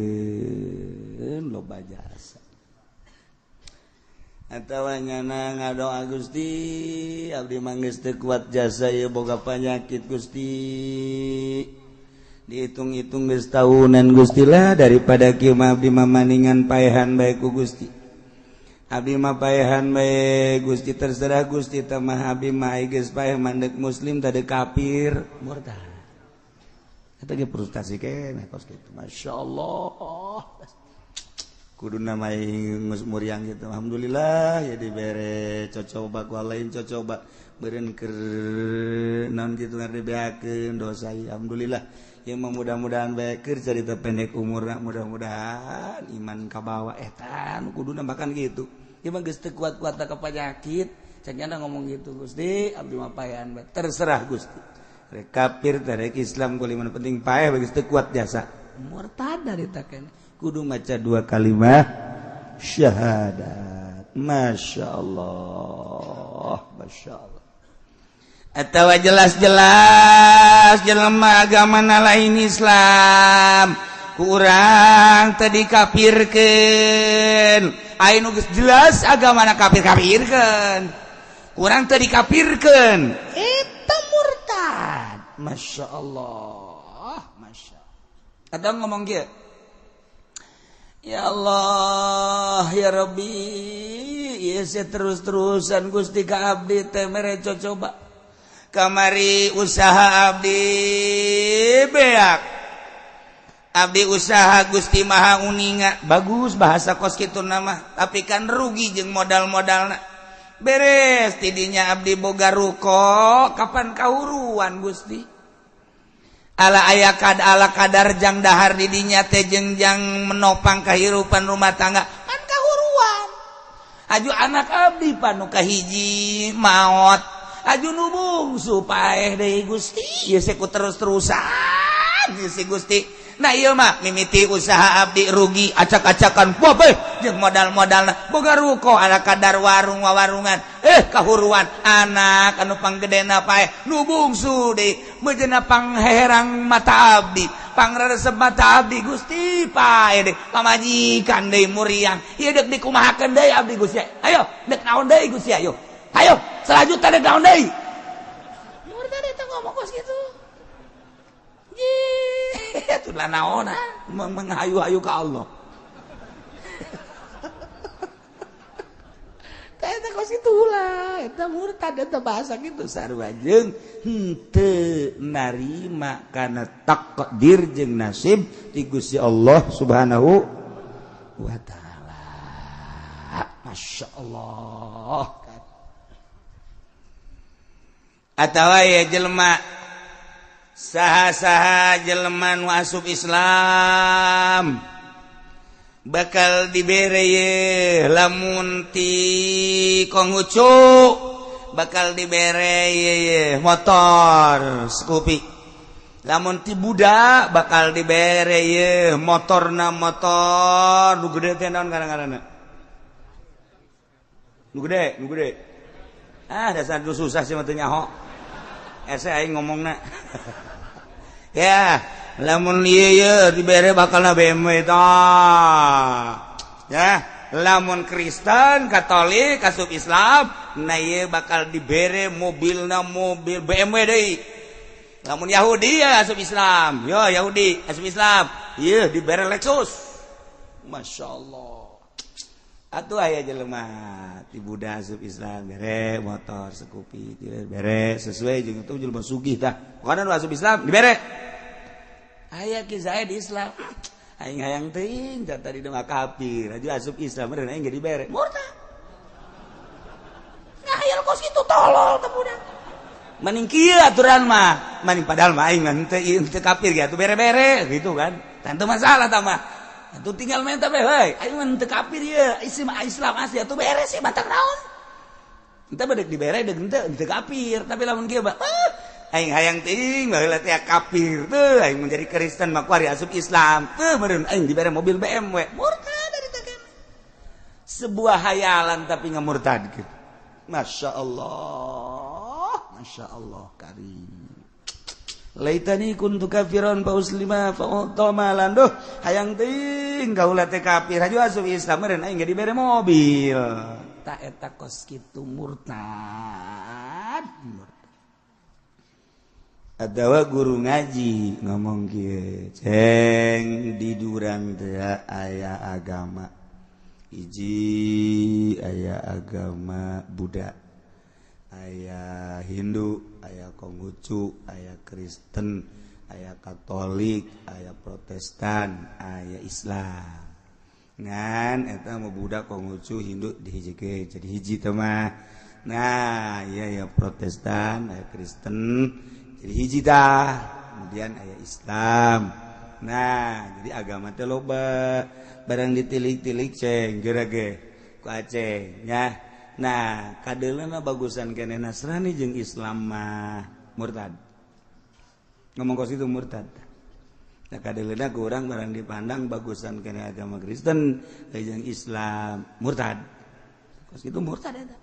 loba jasa. Atawa nyana ngadoa Gusti abdi manggeus teu kuat jasa ieu boga panyakit Gusti dihitung-hitung geus tahunan Gusti lah daripada kieu mah abdi mah maningan paehan bae ku Gusti abdi mah paehan bae Gusti terserah Gusti teh mah abdi mah geus paeh mandek muslim tade kafir murtad eta ge frustasi keneh kos kitu masyaallah kuduna maing muriang gitu alhamdulillah ya dibere cocoba ku lain cocoba beureun keur naon kitu ngarebeakeun dosa alhamdulillah ya mudah-mudahan bae keur carita pendek umurna mudah-mudahan iman kabawa eta nu kuduna bahkan gitu ieu mah geus teu kuat-kuat ka penyakit cenah ngomong gitu Gusti abdi mah paehan bae terserah Gusti rek kafir rek Islam kuliman penting paeh geus teu kuat jasa murtad dari takene kudu maca 2 kalimat syahadat. Masya Allah. Atawa jelas-jelas jelema agama lain Islam kurang tadi kafirkeun aya nu geus jelas agamana kafir-kafirkeun kurang tadi kafirkeun eta murtad. Masya Allah. Ada ngomong kieu ya Allah ya Rabbi ya terus-terusan Gusti ka abdi teh mere coba kamari usaha abdi beak abdi usaha Gusti Maha Uninga bagus bahasa kos kitu nama tapi kan rugi jeung modal-modalna beres tidinya abdi boga ruko kapan kauruan Gusti ala ayakad ala kadar jang dahar didinya teh jengjang menopang kehidupan rumah tangga kan kahuruan aju anak abdi panu kahiji maot aju nu bungsu paeh deui Gusti ieu seku terus-terusan ieu si Gusti nah ieu mah mimiti usaha abdi rugi acak-acakan wabeh jeung modal-modalna boga ruko ala kadar warung-warungan kahuruan anak anu panggedena paeh nu bungsu deui meujeuna pangherang mata abdi pangresep mata abdi Gusti paeh deui pamajikan deui muriang ieu deuk dikumahakeun deui abdi Gusti ayo deuk naon deui Gusti ayo selanjutna deuk naon deui murtad eta ngomong kos kitu itu lah naon menghayu-hayu ke Allah eta kos kitu ulah eta murtad eta bahasa kitu sarua jeung henteu narima kana takdir jeung nasib ti Gusti Allah Subhanahu wa taala. Masyaallah. Atawa ya jelema saha-saha jelema nu asup Islam bakal dibere ye lamun ti Konghucu bakal dibere ye motor Scoopy lamun ti Buddha bakal dibere ye motorna motor nu gede teh naon ngaranna nu gede dasar susah sih mah teu nyaho aing ngomongna. Ya, lamun ieu dibere bakalna BMW tah. Ya, lamun Kristen, Katolik, asup Islam, nah ieu bakal dibere mobilna mobil BMW deui. Lamun Yahudi ya asup Islam, yo Yahudi asup Islam, ieu dibere Lexus. Masya Allah. Atuh aya jelema ti Buddha asup Islam bere motor Scoopy bere sesuai jeung itu jelema sugih tah. Pokona nu asup Islam dibere. Aya ki Zaid di Islam. Aing hayang teuing tadi mah kafir, aju asup Islam meureun aing ge dibere. Murtad. Ngahayal kos kitu tolol teh budak. Mending kieu aturan mah. Mending padahal mah aing teu kafir ge atuh bere-bere gitu kan. Teu masalah tah mah. Atuh tinggal menta bae heuy. Aing mah teu kafir ieu. Islam asli atuh beres sih batang naon. Entah bedek dibere deuk teu kafir, tapi lamun kieu mah aing hayang teuing baheula teh kafir teu aing menjadi Kristen mah kuari asup Islam teu meureun aing dibere mobil BMW. Murtad dari teh. Sebuah hayalan tapi ngamurtad gitu. Masya Allah karim. Laitani kuntu kafiran fa uslima fa utamalan duh hayang teuing kaula teh kafir haju asup Islam meureun aing ge dibere mobil. Ta eta kos kitu murtad. Adawa guru ngaji ngomong kieu, ceng di durang teu aya agama. Hiji aya agama Buddha, aya Hindu, aya Konghucu, aya Kristen, aya Katolik, aya Protestan, aya Islam. Ngan eta mah Buddha, Konghucu, Hindu dihijikeun jadi hiji teh mah. Nah, ieu ya Protestan, aya Kristen jadi hiji dah. Kemudian aya Islam. Nah, jadi agama teh loba. Barang ditilik-tilik ceng geura ge ku Aceh nya. Nah, kadeulana bagusan keneh Nasrani jeung Islam mah murtad. Ngomong kos itu murtad. Nah, kadeulana ku urang barang dipandang bagusan keneh agama Kristen jeung Islam murtad. Kos itu murtad eta.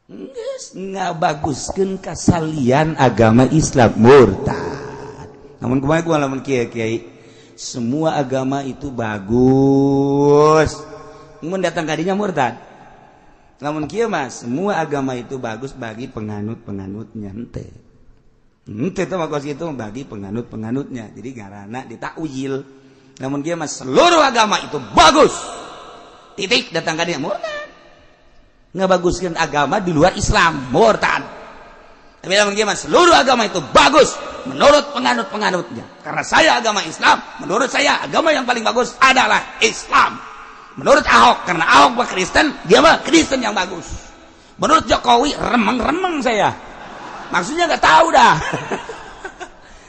Geus ngabaguskeun kasalian agama Islam murtad. Namun kumaha ku lamun kiai-kiai semua agama itu bagus. Mun datang kadinya murtad. Lamun kieu mah semua agama itu bagus bagi penganut-penganutnya henteu. Henteu teh kos kitu bagi penganut-penganutnya. Jadi ngaranna ditakwil. Lamun kieu mah seluruh agama itu bagus. Titik datang kadinya murtad. Ngabaguskeun agama di luar Islam murtad. Tapi lamun kieu mah seluruh agama itu bagus menurut penganut-penganutnya. Karena saya agama Islam, menurut saya agama yang paling bagus adalah Islam. Menurut Ahok, karena Ahok mah Kristen, dia mah Kristen yang bagus. Menurut Jokowi, remeng-remeng saya. Maksudnya nggak tahu dah.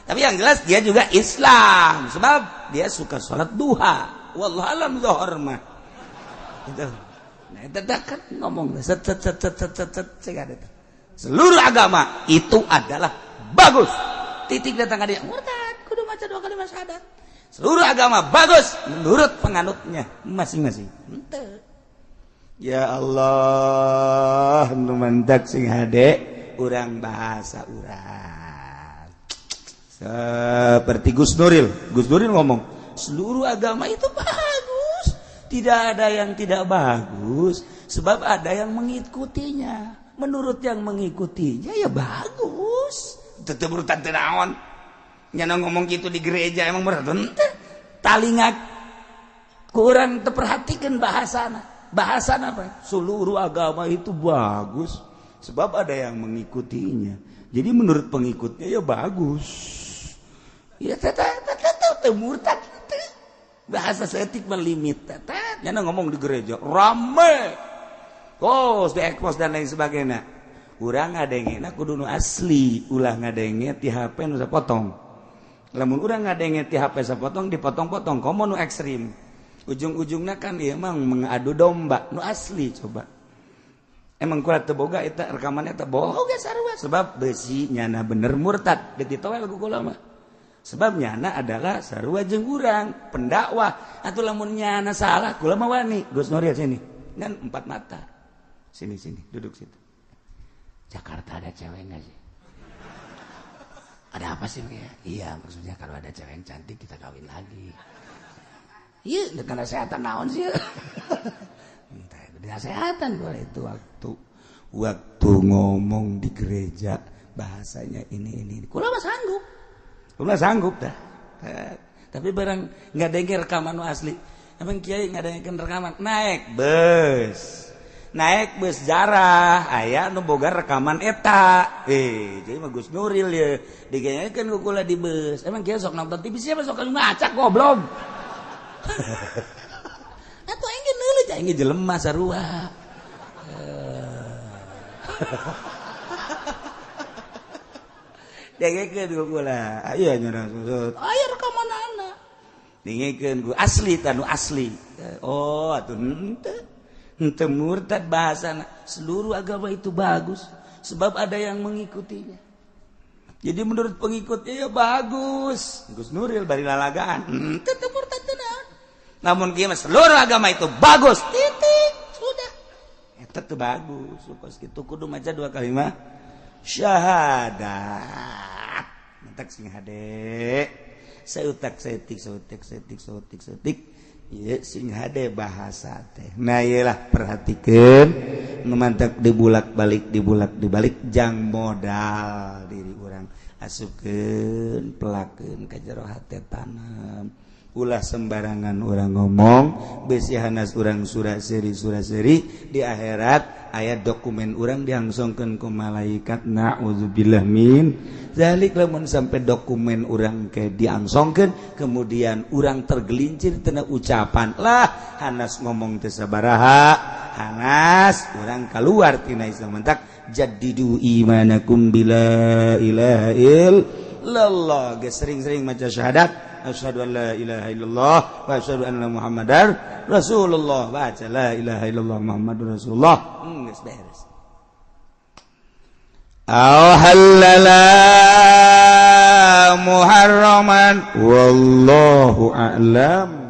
Tapi yang jelas dia juga Islam, sebab dia suka sholat duha. Wallahu alam zuhur mah. Gitu. Nah, itu kan ngomong set. Seluruh agama itu adalah bagus. Titik datang ka dia murtad kudu maca 2 kalimat syahadat. Seluruh agama bagus menurut penganutnya masing-masing. Henteu. Ya Allah, nu mantak sing hade urang bahasa urang. Seperti Gus Nuril ngomong, seluruh agama itu bagus. Tidak ada yang tidak bagus sebab ada yang mengikutinya. Menurut yang mengikutinya ya bagus. Tetep urutan tenaon nyana ngomong gitu di gereja emang berat teh talingat kurang terperhatikan bahasana apa seluruh agama itu bagus sebab ada yang mengikutinya jadi menurut pengikutnya ya bagus ya tetep murtad bahasa setik melimit tetep nyana ngomong di gereja rame kos diekpos dan lain sebagainya. Urang ngadengena kudu nu asli, ulah ngadenge ti HP nu sapotong. Lamun urang ngadenge ti HP sapotong dipotong-potong, komo nu ekstrim. Ujung-ujungna kan ieu mah mengadu domba, nu asli coba. Emang kuat teu boga eta rekaman eta boga sarua sebab beusi nyana bener murtad dititoel ku kula mah. Sebab nyana adalah sarua jeung urang, pendakwah. Atuh lamun nyana salah kula mah wani, Gus Nuril sini. Kan 4 mata. Sini duduk situ. Jakarta ada cewek nggak sih? Ada apa sih? Iya, maksudnya kalau ada cewek yang cantik kita kawin lagi. Iya, dengan kesehatan naon sih. Kesehatan boleh itu waktu ngomong di gereja bahasanya ini. Kula sanggup dah. Tapi barang nggak ada rekaman asli. Emang kiai nggak ada rekaman. Naik bus jarah, aya nu boga rekaman eta. Jadi mah Gus Nuril ya. Diganyakeun ku kula di bus. Emang kieu sok nonton TV siapa sok ngacak goblok. Atuh engge neuleut engge jelema sarua. Dengekeun ku kula. Aya nya maksud. Aya rekamanana. Dengekeun ku asli tanu asli. Oh atuh henteu murtad bahasana. Seluruh agama itu bagus sebab ada yang mengikutinya. Jadi menurut pengikutnya ya bagus. Gus Nuril bari lalagaan. Henteu murtad tenan. Namun kieu seluruh agama itu bagus. Titik. Sudah. Eta teu bagus. Supos kitu kudu maca 2 kalimat syahadat. Mentak sing hade. Sautak setik. Iya sing hade bahasa teh. Nah iyalah perhatikeun numantak dibulak-balik jang modal diri urang asupkeun pelakeun ka jero hate tanam. Ulah sembarangan urang ngomong besi hanas urang suraseri di akhirat aya dokumen urang diangsongkeun ku malaikat naudzubillah min zalik lamun sampai dokumen urang ke diangsongkeun kemudian urang tergelincir tina ucapan lah hanas ngomong teu sabaraha hanas urang kaluar tina Islam mentak jaddidu imanakum bila ilaha illallah ge sering-sering maca syahadat asyhadu an la ilaha illallah wa asyhadu anna muhammadar rasulullah baca la ilaha illallah muhammadur rasulullah geus beres halala muharraman wallahu a'lam.